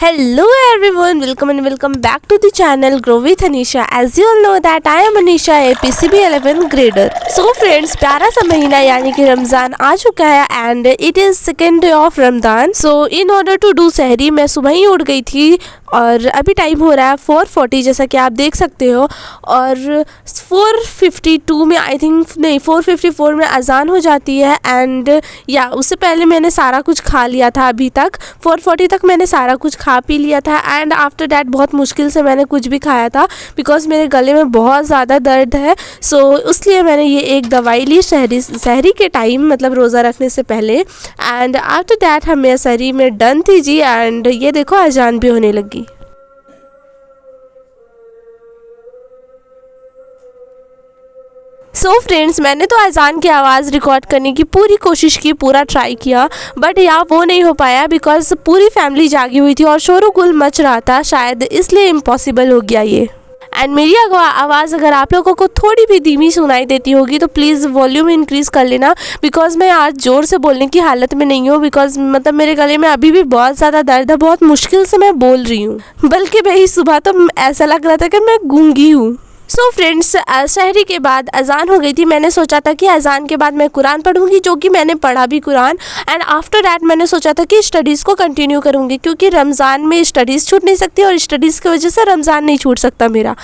Hello everyone, welcome and welcome back to the channel Grow with Anisha. As you all know that I am Anisha, a PCB 11th grader. So friends, प्यारा सा महीना यानी कि रमज़ान आ चुका है and it is second day of Ramzan. So in order to do सहरी मैं सुबह ही उठ गई थी और अभी टाइम हो रहा है 4:40 जैसा कि आप देख सकते हो और 4:52 में आई थिंक नहीं 4:54 में अजान हो जाती है एंड या उससे पहले मैंने सारा कुछ खा लिया था. अभी तक 4:40 तक मैंने सारा कुछ खा पी लिया था एंड आफ्टर डैट बहुत मुश्किल से मैंने कुछ भी खाया था बिकॉज मेरे गले में बहुत ज़्यादा दर्द है. सो इसलिए मैंने ये एक दवाई ली सहरी के टाइम मतलब रोज़ा रखने से पहले एंड आफ्टर डैट हमें सहरी में डन थी जी एंड ये देखो अजान भी होने लगी. सो फ्रेंड्स, मैंने तो अजान की आवाज़ रिकॉर्ड करने की पूरी कोशिश की, पूरा ट्राई किया बट यहाँ वो नहीं हो पाया बिकॉज पूरी फैमिली जागी हुई थी और शोर गुल मच रहा था, शायद इसलिए इम्पॉसिबल हो गया ये. एंड मेरी आवाज़ अगर आप लोगों को थोड़ी भी धीमी सुनाई देती होगी तो प्लीज़ वॉल्यूम इंक्रीज़ कर लेना बिकॉज मैं आज ज़ोर से बोलने की हालत में नहीं हूँ बिकॉज मतलब मेरे गले में अभी भी बहुत ज़्यादा दर्द है, बहुत मुश्किल से मैं बोल रही हूँ, बल्कि भाई सुबह तो ऐसा लग रहा था कि मैं गूंगी हूँ. सो फ्रेंड्स, सहरी के बाद अजान हो गई थी. मैंने सोचा था कि अजान के बाद मैं कुरान पढ़ूंगी, जो कि मैंने पढ़ा भी कुरान एंड आफ्टर डैट मैंने सोचा था कि स्टडीज़ को कंटिन्यू करूंगी क्योंकि रमज़ान में स्टडीज़ छूट नहीं सकती और स्टडीज़ की वजह से रमज़ान नहीं छूट सकता मेरा.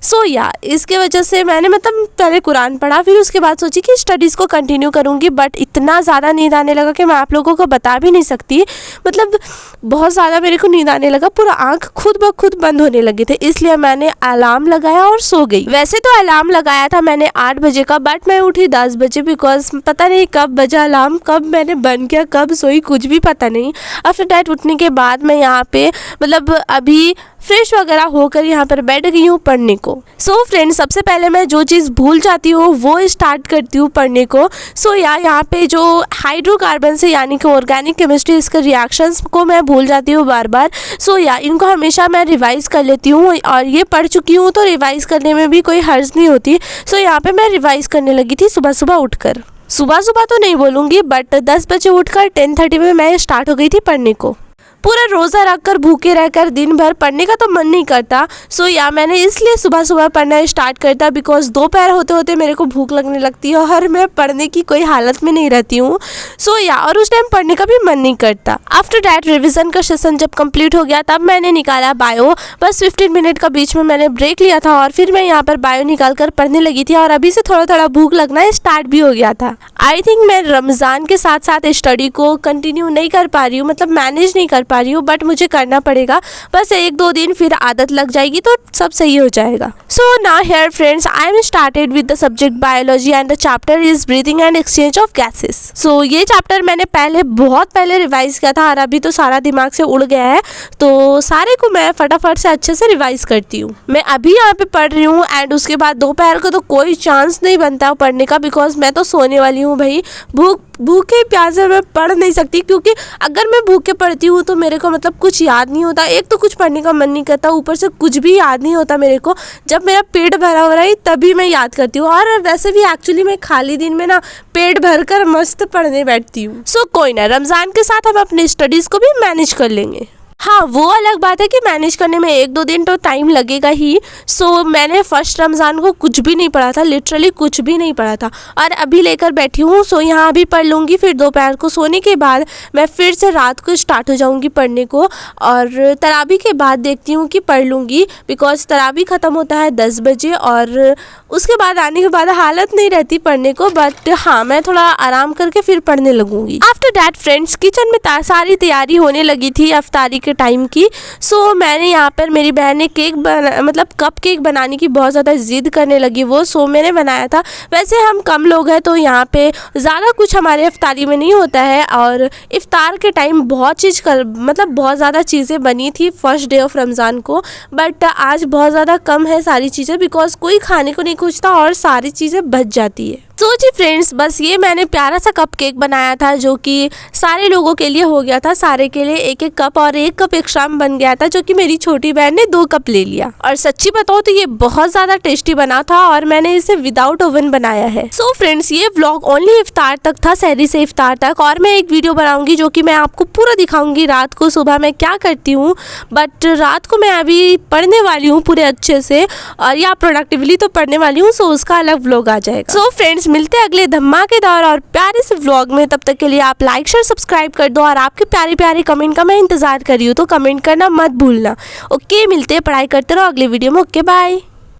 सो इसके वजह से मैंने मतलब पहले कुरान पढ़ा, फिर उसके बाद सोची कि स्टडीज़ को कंटिन्यू करूँगी बट इतना ज़्यादा नींद आने लगा कि मैं आप लोगों को बता भी नहीं सकती. मतलब बहुत ज़्यादा मेरे को नींद आने लगा, पूरा आँख खुद ब खुद बंद होने लगे थे, इसलिए मैंने अलार्म लगाया और सो गई. वैसे तो अलार्म लगाया था मैंने 8 बजे का बट मैं उठी 10 बजे बिकॉज पता नहीं कब बजा अलार्म, कब मैंने बंद किया, कब सोई, कुछ भी पता नहीं. आफ्टर डैट उठने के बाद मैं यहाँ पे मतलब अभी फ्रेश वगैरह होकर यहाँ पर बैठ गई हूँ पढ़ने को. सो फ्रेंड्स, सबसे पहले मैं जो चीज़ भूल जाती हूँ वो स्टार्ट करती हूँ पढ़ने को. सो यहाँ पे जो हाइड्रोकार्बन से यानी कि ऑर्गेनिक केमिस्ट्री, इसके रिएक्शंस को मैं भूल जाती हूँ बार बार. सो इनको हमेशा मैं रिवाइज़ कर लेती हूँ और ये पढ़ चुकी हूँ तो रिवाइज़ करने में भी कोई हर्ज नहीं होती. सो यहाँ पे मैं रिवाइज़ करने लगी थी सुबह सुबह उठकर. सुबह सुबह तो नहीं बोलूँगी बट 10 बजे उठकर 10:30 में मैं स्टार्ट हो गई थी पढ़ने को. पूरा रोज़ा रखकर भूखे रहकर दिन भर पढ़ने का तो मन नहीं करता. सो मैंने इसलिए सुबह सुबह पढ़ना स्टार्ट करता बिकॉज दोपहर होते होते मेरे को भूख लगने लगती है और मैं पढ़ने की कोई हालत में नहीं रहती हूँ. सो और उस टाइम पढ़ने का भी मन नहीं करता. आफ्टर डैट रिविज़न का सेशन जब कंप्लीट हो गया तब मैंने निकाला बायो. बस 15 मिनट का बीच में मैंने ब्रेक लिया था और फिर मैं यहाँ पर बायो निकाल कर पढ़ने लगी थी और अभी से थोड़ा थोड़ा भूख लगना स्टार्ट भी हो गया था. आई थिंक मैं रमज़ान के साथ साथ स्टडी को कंटिन्यू नहीं कर पा रही हूँ, मतलब मैनेज नहीं कर पा रही हूँ बट मुझे करना पड़ेगा. बस 1-2 दिन फिर आदत लग जाएगी तो सब सही हो जाएगा. So now here friends, I am started with the subject biology and the chapter is breathing and exchange of gases. So ये चैप्टर मैंने बहुत पहले रिवाइज किया था और अभी तो सारा दिमाग से उड़ गया है तो सारे को मैं फटाफट से अच्छे से रिवाइज करती हूँ. मैं अभी यहाँ पे पढ़ रही हूँ एंड उसके बाद दोपहर को तो कोई चांस नहीं बनता पढ़ने का बिकॉज मैं तो सोने वाली हूँ भाई. भूखे प्यासे मैं पढ़ नहीं सकती क्योंकि अगर मैं भूखे पढ़ती हूँ तो मेरे को मतलब कुछ याद नहीं होता. एक तो कुछ पढ़ने का मन नहीं करता, ऊपर से कुछ भी याद नहीं होता मेरे को. जब मेरा पेट भरा हो रहा है तभी मैं याद करती हूँ और वैसे भी एक्चुअली मैं खाली दिन में ना पेट भर कर मस्त पढ़ने बैठती हूँ. सो कोई ना, रमज़ान के साथ हम अपनी स्टडीज़ को भी मैनेज कर लेंगे. हाँ, वो अलग बात है कि मैनेज करने में 1-2 दिन तो टाइम लगेगा ही. सो मैंने फर्स्ट रमज़ान को कुछ भी नहीं पढ़ा था, लिटरली कुछ भी नहीं पढ़ा था और अभी लेकर बैठी हूँ. सो यहाँ अभी पढ़ लूँगी, फिर दोपहर को सोने के बाद मैं फिर से रात को स्टार्ट हो जाऊँगी पढ़ने को और तरावी के बाद देखती हूँ कि पढ़ लूँगी बिकॉज तरावी ख़त्म होता है 10 बजे और उसके बाद आने के बाद हालत नहीं रहती पढ़ने को. बट हाँ, मैं थोड़ा आराम करके फिर पढ़ने लगूँगी. आफ्टर डैट फ्रेंड्स, किचन में सारी तैयारी होने लगी थी अफ्तारी टाइम की. सो मैंने यहाँ पर मेरी बहन ने मतलब कप केक बनाने की बहुत ज़्यादा ज़िद करने लगी वो. सो मैंने बनाया था. वैसे हम कम लोग हैं तो यहाँ पे ज़्यादा कुछ हमारे इफ्तारी में नहीं होता है और इफ्तार के टाइम बहुत बहुत ज़्यादा चीज़ें बनी थी फर्स्ट डे ऑफ रमज़ान को बट आज बहुत ज़्यादा कम है सारी चीज़ें बिकॉज कोई खाने को नहीं खोजता और सारी चीज़ें बच जाती है. सो जी फ्रेंड्स, बस ये मैंने प्यारा सा कप केक बनाया था जो कि सारे लोगों के लिए हो गया था. सारे के लिए 1-1 कप और 1 कप एक्स्ट्रा बन गया था, जो कि मेरी छोटी बहन ने 2 कप ले लिया। और सच्ची बताओ तो ये बहुत ज्यादा टेस्टी बना था और मैंने इसे विदाउट ओवन बनाया है। सो फ्रेंड्स, ये व्लॉग ओनली इफ्तार तक था, सहरी से इफ्तार तक। और मैं एक वीडियो बनाऊंगी जो कि मैं आपको पूरा दिखाऊंगी रात को सुबह मैं क्या करती हूँ। बट रात को मैं अभी पढ़ने वाली हूँ पूरे अच्छे से, और या प्रोडक्टिवली तो पढ़ने वाली हूँ, सो उसका अलग व्लॉग आ जाएगा। सो फ्रेंड्स, मिलते हैं अगले धमाकेदार और प्यारे से व्लॉग में। तब तक के लिए आप लाइक शेयर सब्सक्राइब कर दो और आपके प्यारे प्यारे कमेंट का मैं इंतजार कर रही हूँ, तो कमेंट करना मत भूलना। ओके, मिलते हैं, पढ़ाई करते रहो अगले वीडियो में। Okay, bye.